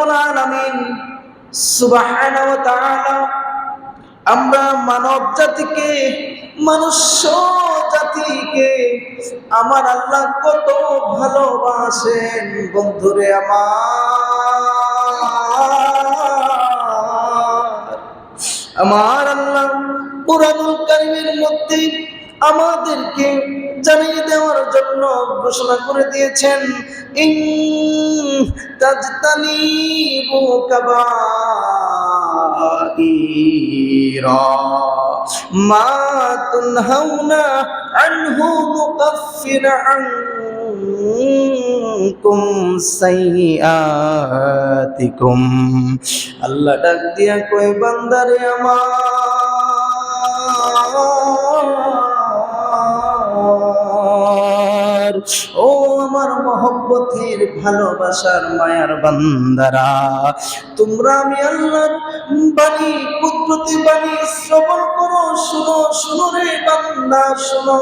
রাব্বুল আলামিন সুবহানাহু ওয়া তাআলা আমরা মানব জাতিকে, মনুষ্য জাতিকে আমার আল্লাহ কত ভালোবাসেন বন্ধুরে আমার আল্লাহ কুরআনুল কারীমের মধ্যে আমাদেরকে জানিয়ে দেওয়ার জন্য ঘোষণা করে দিয়েছেন, ইন তাজতানিবু কাবাইরা মা তুনহাউনা আনহু নুকাফির আনকুম সাইয়্যাতিকুম। আল্লাহ ডাক দিয়া কই বান্দারে আমার, ও আমার মহব্বতের ভালোবাসার মায়ার বান্দারা, তোমরা আমি আল্লাহর বাণী, কুদরতি বাণী শ্রবণ করো, শুনো শুনো রে বান্দা শুনো।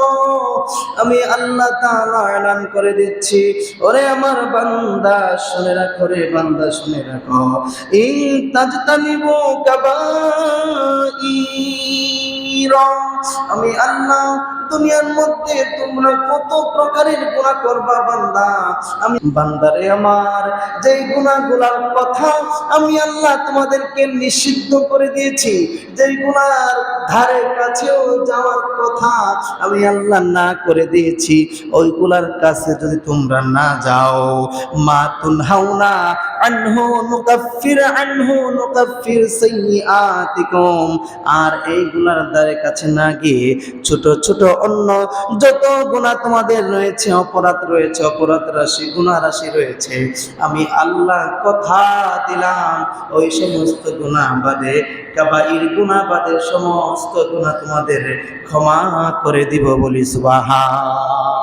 আমি আল্লাহ তাআলা এলান করে দিচ্ছি, ওরে আমার বান্দা শুনে রাখো রে বান্দা শুনে রাখো, ইন তাজতানিবু কাবাইরা, আমি আল্লাহ দুনিয়ার মধ্যে তোমরা কত প্রকারের গুনাহ করবা বান্দা, আমি বান্দারে আমার যেই গুনাহগুলোর কথা আমি আল্লাহ তোমাদেরকে নিষিদ্ধ করে দিয়েছি, যেই গুনার ধারে কাছেও যাওয়ার কথা আমি আল্লাহ না করে দিয়েছি, ওইগুলার কাছে যদি তোমরা না যাও, মা তুনহাউনা আনহু নুকাফির সাইয়্যাতিকুম, আর এইগুলার ধারে কাছে না গিয়ে ছোট ছোট অন্য যত গুনাহ তোমাদের রয়েছে, অপরাধ রয়েছে, অপরাধ রাশি গুনাহ রাশি রয়েছে, আমি আল্লাহ কথা দিলাম ওই সমস্ত গুনাহ বাদে, কাবাইর গুনাহ বাদে সমস্ত গুনাহ তোমাদের ক্ষমা করে দিব, বলি সুবহান।